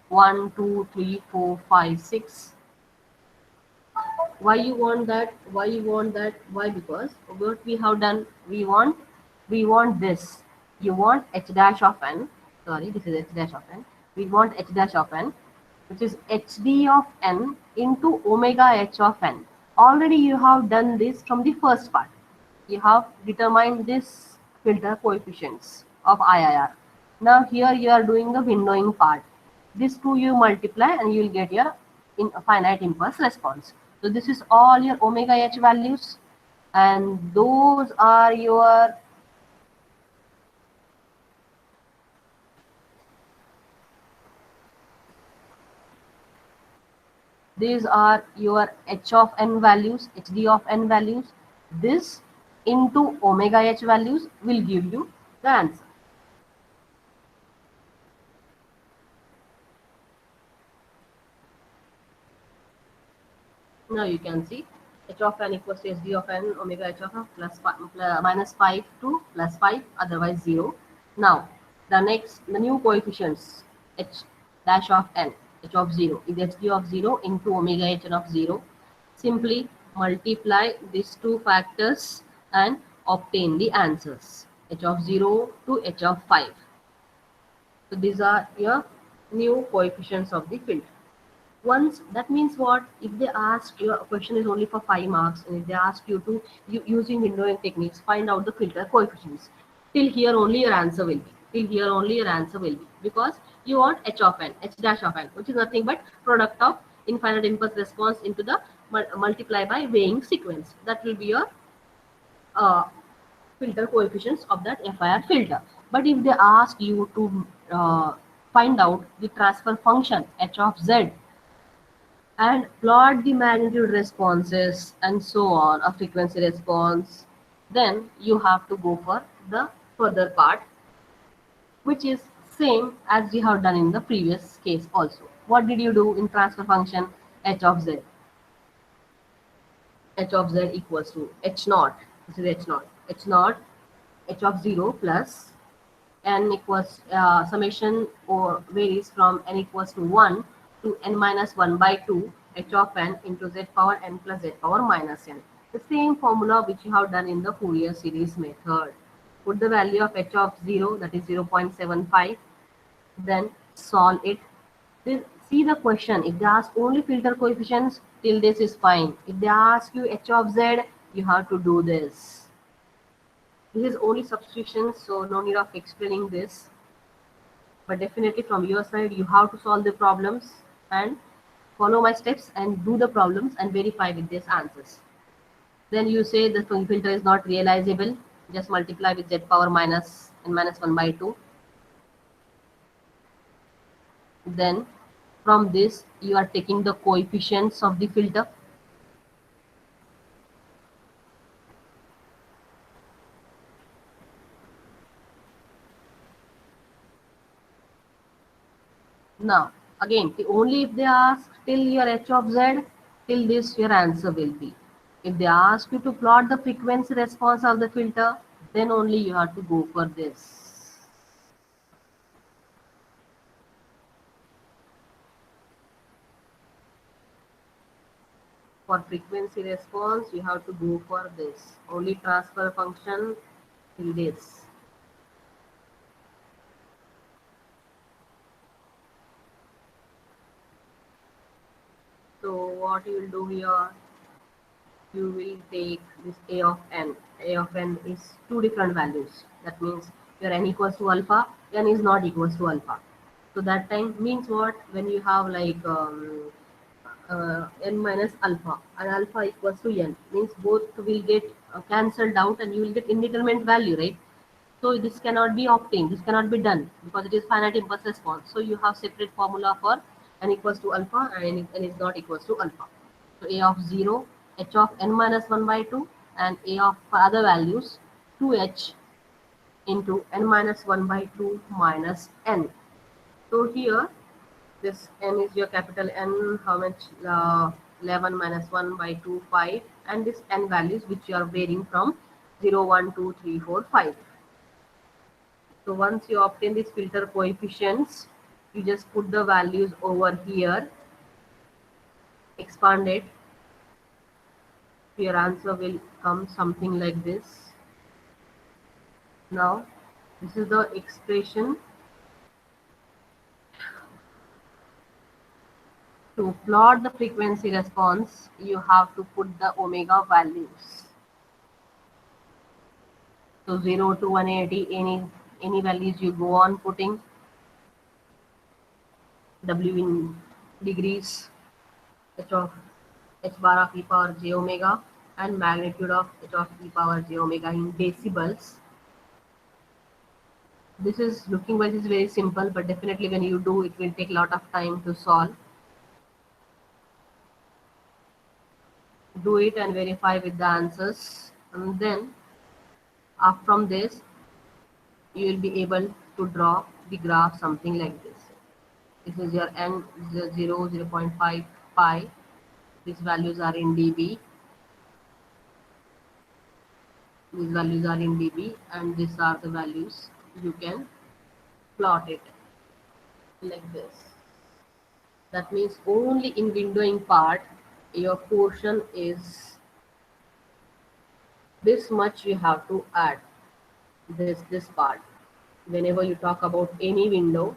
S1: 1, 2, 3, 4, 5, 6. Why you want that? Why? Because what we have done, we want this. You want h dash of n. Sorry, this is h dash of n. We want h dash of n, which is hd of n into omega h of n. Already you have done this from the first part. You have determined this filter coefficients of IIR. Now here you are doing the windowing part. These two you multiply and you will get your finite impulse response. So this is all your omega h values, and those are your these are your h of n values, hd of n values. This into omega h values will give you the answer. Now you can see h of n equals to hd of n omega h of n -5 to +5, otherwise 0. Now the new coefficients h dash of n, h of 0 is hd of 0 into omega h n of 0. Simply multiply these two factors and obtain the answers h of 0 to h of 5. So these are your new coefficients of the filter. Once that means what, if they ask your question is only for 5 marks, and if they ask you to using windowing techniques find out the filter coefficients, till here only your answer will be, because you want h of n, h dash of n, which is nothing but product of infinite impulse response into the multiply by weighing sequence. That will be your uh, filter coefficients of that FIR filter. But if they ask you to find out the transfer function h of z and plot the magnitude responses and so on, a frequency response, then you have to go for the further part, which is same as we have done in the previous case also. What did you do in transfer function h of z? H of z equals to h naught. This is h naught, h of 0 plus n equals summation or varies from n equals to 1 to n minus 1 by 2 h of n into z power n plus z power minus n. The same formula which you have done in the Fourier series method. Put the value of h of 0, that is 0.75, then solve it. Then see the question. If they ask only filter coefficients, till this is fine. If they ask you h of z, you have to do this. This is only substitution, so no need of explaining this. But definitely from your side, you have to solve the problems and follow my steps and do the problems and verify with these answers. Then you say the filter is not realizable. Just multiply with z power minus n minus 1 by 2. Then from this you are taking the coefficients of the filter. Now again, only if they ask till your h of z, till this your answer will be. If they ask you to plot the frequency response of the filter, then only you have to go for this. For frequency response, you have to go for this. Only transfer function till this. So what you will do here, you will take this a of n. A of n is two different values. That means your n equals to alpha, n is not equals to alpha. So that time means what? When you have like n minus alpha and alpha equals to n, means both will get cancelled out and you will get indeterminate value, right? So this cannot be obtained, this cannot be done because it is finite impulse response. So you have separate formula for n equals to alpha and n is not equals to alpha. So a of 0, h of n minus 1 by 2 and a of other values 2h into n minus 1 by 2 minus n. So here this n is your capital N, how much? 11 minus 1 by 2, 5, and this n values which you are varying from 0, 1, 2, 3, 4, 5. So once you obtain these filter coefficients, you just put the values over here, expand it. Your answer will come something like this. Now, this is the expression. To plot the frequency response, you have to put the omega values. So 0 to 180, any values you go on putting. W in degrees, h of h bar of e power j omega, and magnitude of h of e power j omega in decibels. This is looking wise is very simple, but definitely when you do, it will take a lot of time to solve. Do it and verify with the answers, and then from this you will be able to draw the graph something like this. This is your n 0, 0.5 pi. These values are in dB. These values are in dB, and these are the values. You can plot it like this. That means only in windowing part, your portion is this much you have to add. This part. Whenever you talk about any window,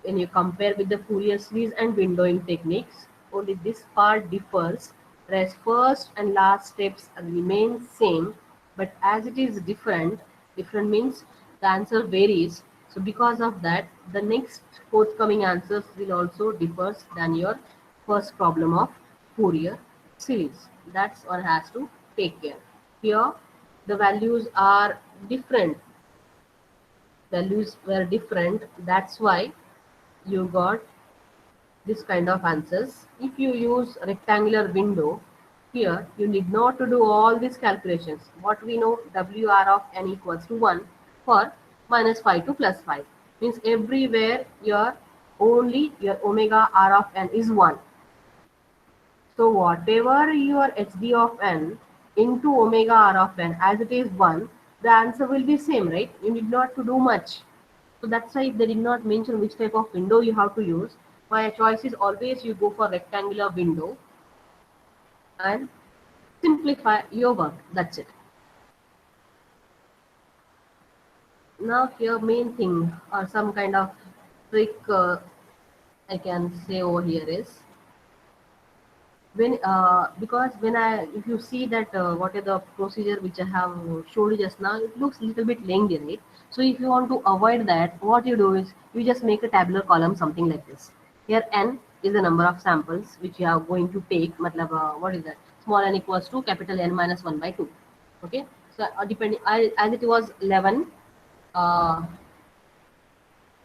S1: when you compare with the Fourier series and windowing techniques, only this part differs, whereas first and last steps remain same, but as it is different means the answer varies. So because of that, the next forthcoming answers will also differ than your first problem of Fourier series. That's one has to take care. Here, the values are different. Values were different. That's why you got this kind of answers. If you use rectangular window, here you need not to do all these calculations. What we know, WR of n equals to 1 for minus 5 to plus 5. Means everywhere only your omega r of n is 1. So whatever your hd of n into omega r of n as it is 1, the answer will be same, right? You need not to do much. So that's why they did not mention which type of window you have to use. My choice is always you go for rectangular window and simplify your work. That's it. Now here main thing or some kind of trick I can say over here is when because when I if you see that what is the procedure which I have showed you just now, it looks a little bit lengthy, right? So if you want to avoid that, what you do is you just make a tabular column something like this. Here n is the number of samples which you are going to take. Matlab, what is that? Small n equals to capital N minus 1 by 2. Okay, so depending as it was 11.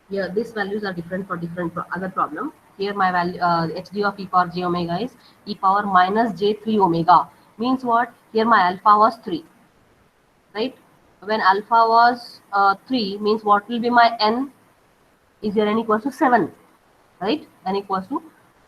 S1: Here these values are different for different other problem. Here my value hd of e power j omega is e power minus j3 omega. Means what? Here my alpha was 3, right? When alpha was 3, means what will be my n? Is here n equals to 7, right? N equals to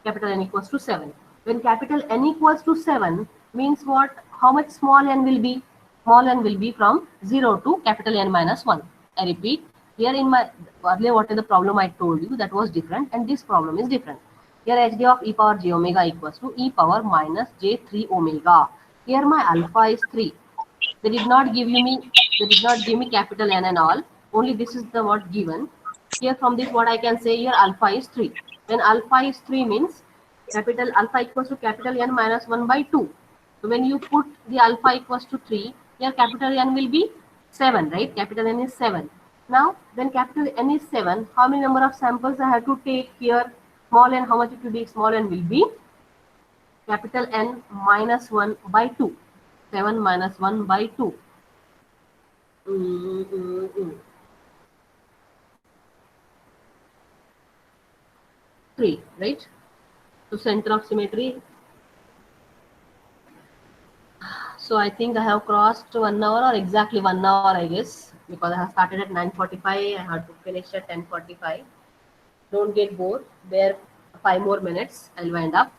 S1: capital N equals to 7. When capital N equals to 7, means what? How much small n will be? Small n will be from 0 to capital N minus 1. I repeat, here in my earlier what is the problem I told you, that was different, and this problem is different. Here hd of e power j omega equals to e power minus j3 omega. Here my alpha is 3. They did not give me capital N and all. Only this is the what given. Here from this what I can say, here alpha is 3. When alpha is 3 means capital alpha equals to capital N minus 1 by 2. So when you put the alpha equals to 3, here capital N will be 7, right? Capital N is 7. Now when capital N is 7, how many number of samples I have to take here? Small n, how much it will be? Small n will be capital N minus 1 by 2. 7 minus 1 by 2. 3, right? So center of symmetry. So I think I have crossed 1 hour, or exactly 1 hour, I guess, because I have started at 9:45. I have to finish at 10:45. Don't get bored. Bear 5 more minutes. I'll wind up.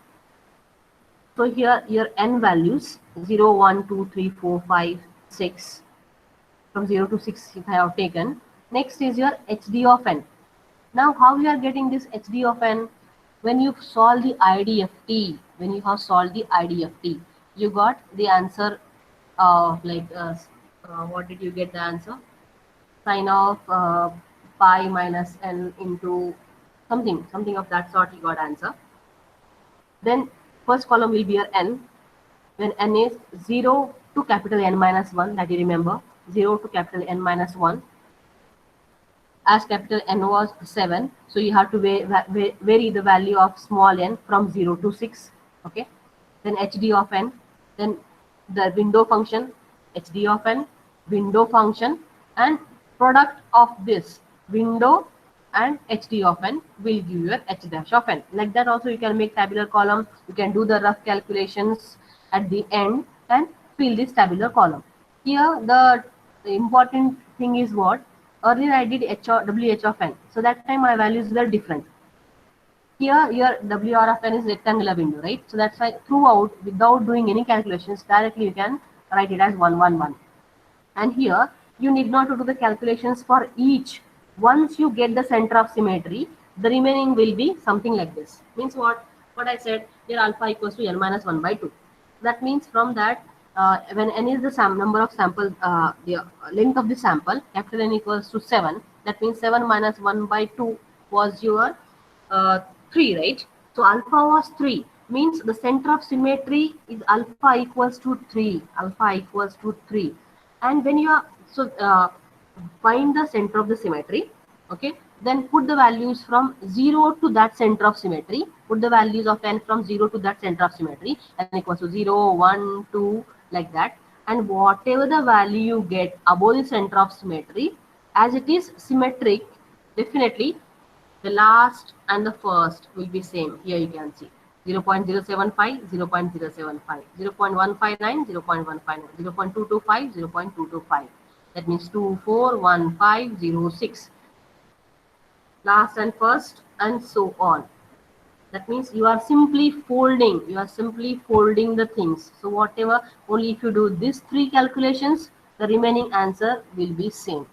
S1: So here your n values 0, 1, 2, 3, 4, 5, 6. From 0 to 6 if I have taken. Next is your hd of n. Now how we are getting this hd of n? When you solve the IDFT, when you have solved the IDFT, you got the answer what did you get the answer? Sine of pi minus n into something of that sort you got answer. Then first column will be your n. When n is 0 to capital N minus 1, that you remember, 0 to capital N minus 1. As capital N was 7, so you have to vary the value of small n from 0 to 6. Okay, then hd of n, then the window function, hd of n, window function, and product of this window and hd of n will give you h dash of n. Like that also you can make tabular column. You can do the rough calculations at the end and fill this tabular column. Here the important thing is what? Earlier I did WH of n, so that time my values were different. Here your WR of n is rectangular window, right? So that's why throughout, without doing any calculations, directly you can write it as 111. And here you need not to do the calculations for each. Once you get the center of symmetry, the remaining will be something like this. Means what? What I said, here alpha equals to n minus 1 by 2. That means from that, when n is the number of samples, the length of the sample, capital N equals to 7. That means 7 minus 1 by 2 was your 3, right? So alpha was 3. Means the center of symmetry is alpha equals to 3. Alpha equals to 3. And when you are, so find the center of the symmetry, okay, then put the values from 0 to that center of symmetry, put the values of n from 0 to that center of symmetry, n equals to 0, 1, 2, like that, and whatever the value you get above the center of symmetry, as it is symmetric, definitely the last and the first will be same. Here you can see 0.075, 0.075, 0.159, 0.159, 0.225, 0.225. That means 241506. Last and first, and so on. That means you are simply folding. You are simply folding the things. So whatever, only if you do these 3 calculations, the remaining answer will be same.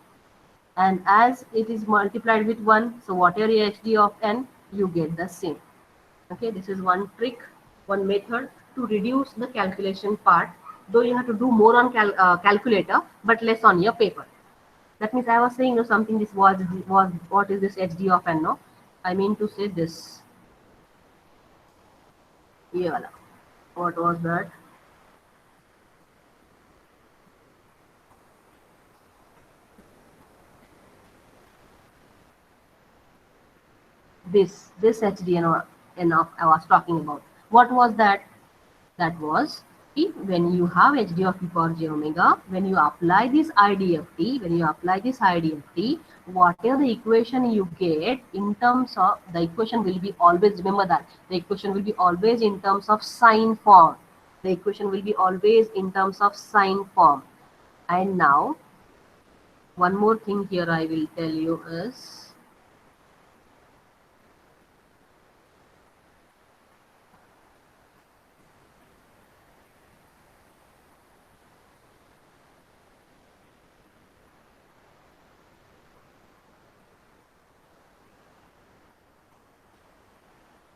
S1: And as it is multiplied with 1, so whatever your hd of n, you get the same. Okay, this is one trick, one method to reduce the calculation part, though you have to do more on calculator but less on your paper. That means I was saying, no, something this was what is this hd of n? No, I mean to say this. Yeah, what was that? This HDNO. enough I was talking about. What was that? That was when you have HD of e power j omega, when you apply this IDFT, whatever the equation you get in terms of the equation will be always, remember that the equation will be always in terms of sine form. The equation will be always in terms of sine form. And now, one more thing here I will tell you is,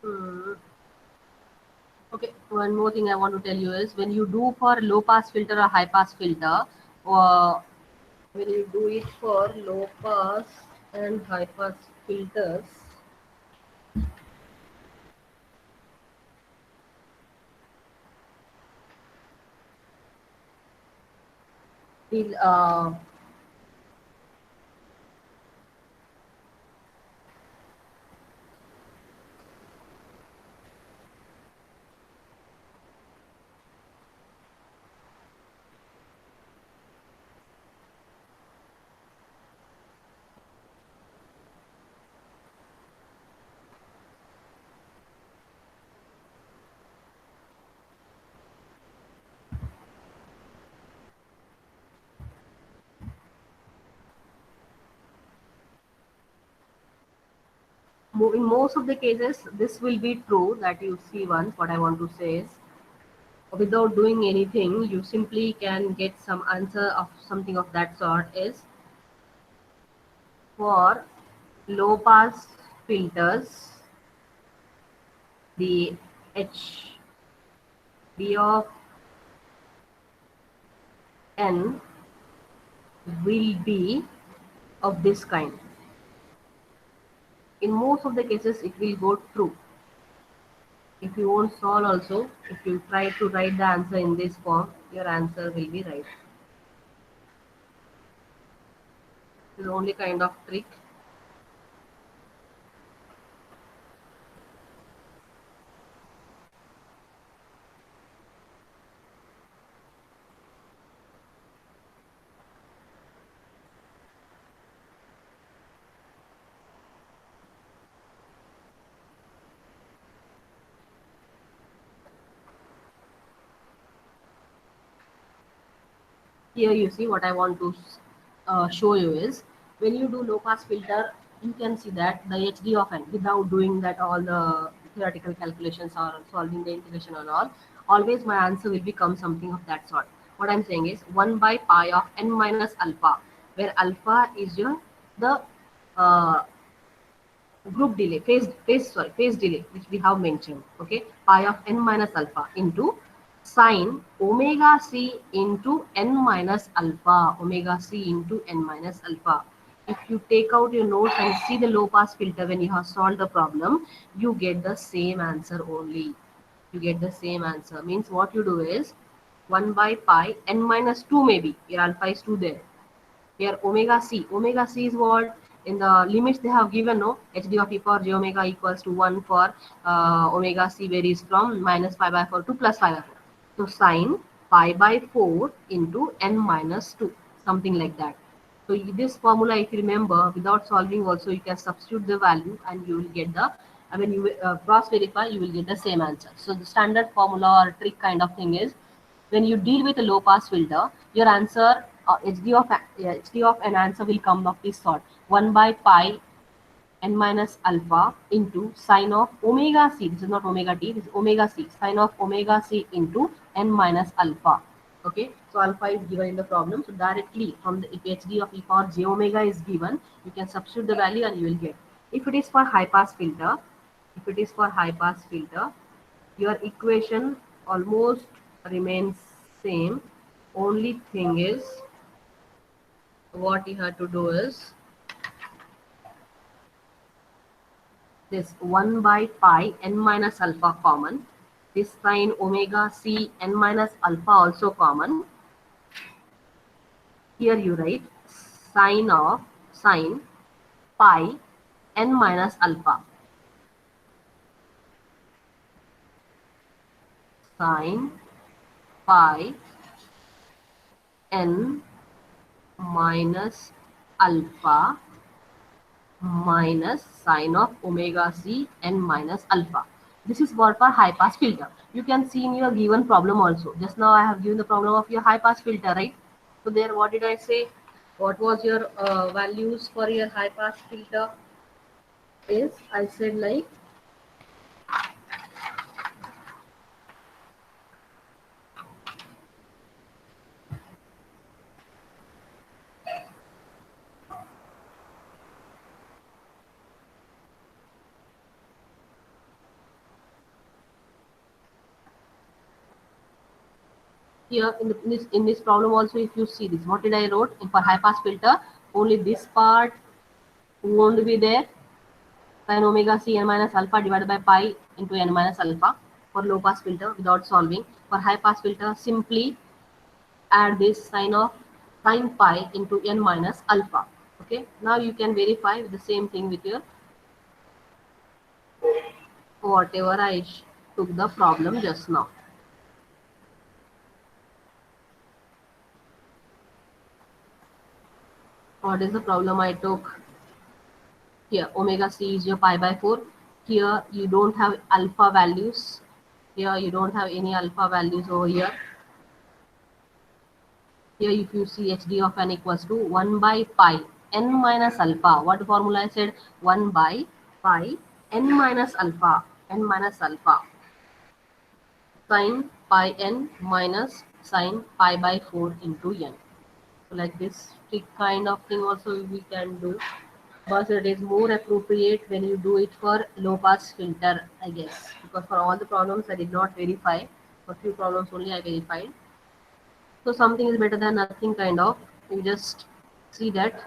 S1: hmm, okay, one more thing I want to tell you is, when you do for low pass filter or high pass filter, uh, when you do it for low pass and high pass filters, will in most of the cases this will be true, that you see once. What I want to say is, without doing anything you simply can get some answer of something of that sort is, for low pass filters the HD of n will be of this kind. In most of the cases it will go true. If you won't solve also, if you try to write the answer in this form, your answer will be right. This is the only kind of trick. Here you see what I want to show you is, when you do low pass filter, you can see that the HD of n, without doing that all the theoretical calculations or solving the integration and all, always my answer will become something of that sort. What I'm saying is 1 by pi of n minus alpha, where alpha is your the uh, group delay, phase delay, which we have mentioned. Okay, pi of n minus alpha into sine omega c into n minus alpha, omega c into n minus alpha. If you take out your notes and see the low pass filter when you have solved the problem, you get the same answer only. You get the same answer. Means what you do is 1 by pi n minus 2, maybe your alpha is 2 there. Here omega c is what, in the limits they have given, no, hd of e power j omega equals to 1 for omega c varies from minus pi by 4 to plus pi by 4. So sine pi by 4 into n minus 2, something like that. So this formula, if you remember, without solving also you can substitute the value and you will get the, when you cross verify, you will get the same answer. So the standard formula or trick kind of thing is, when you deal with a low pass filter, your answer HD of an answer will come of this sort: 1 by pi n minus alpha into sine of omega c. This is not omega t, this is omega c. Sine of omega c into n minus alpha. Okay, so alpha is given in the problem. So directly from the, if HD of e power j omega is given, you can substitute the value and you will get. If it is for high pass filter, if it is for high pass filter, your equation almost remains same. Only thing is, what you have to do is this 1 by pi n minus alpha common, this sine omega c n minus alpha also common. Here you write sine pi n minus alpha. sine pi n minus alpha minus sine of omega c n minus alpha. This is what for high pass filter. You can see in your given problem also. Just now I have given the problem of your high pass filter, right? So there, what did I say? What was your values for your high pass filter? Is I said like here in this problem also. If you see this, what did I wrote for high pass filter? Only this part won't be there. Sin omega c n minus alpha divided by pi into n minus alpha for low pass filter without solving. For high pass filter, simply add this sin pi into n minus alpha. Okay, now you can verify with the same thing with your whatever I took the problem just now. What is the problem I took? Here omega c is your pi by 4. Here you don't have alpha values. Here you don't have any alpha values over here. Here if you see hd of n equals to 1 by pi n minus alpha. What formula I said? 1 by pi n minus alpha. N minus alpha. Sin pi n minus sin pi by 4 into n. So like this kind of thing also we can do. But it is more appropriate when you do it for low pass filter, I guess. Because for all the problems I did not verify. For few problems only I verified. So something is better than nothing kind of. You just see that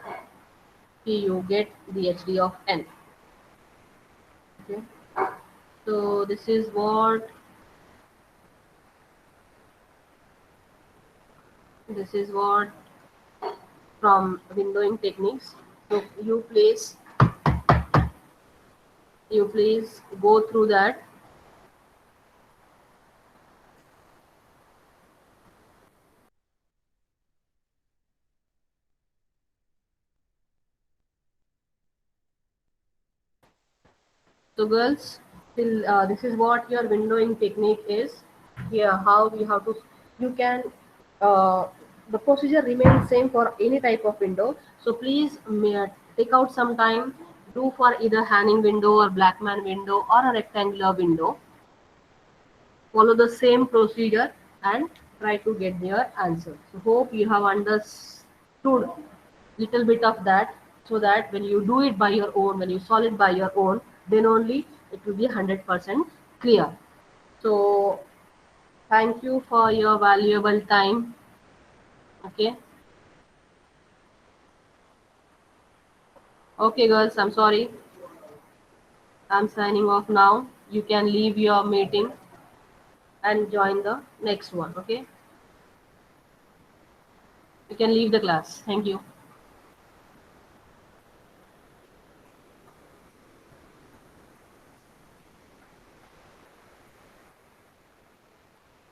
S1: you get the hd of n. Okay. So this is what from windowing techniques. So you please go through that. So girls, this is what your windowing technique is. Here, how you have to, you can, uh, the procedure remains same for any type of window. So please take out some time, do for either Hanning window or Blackman window or a rectangular window. Follow the same procedure and try to get your answer. So hope you have understood little bit of that, so that when you do it by your own, when you solve it by your own, then only it will be 100% clear. So thank you for your valuable time. Okay. Okay girls, I'm sorry, I'm signing off now. You can leave your meeting and join the next one. Okay, you can leave the class. Thank you.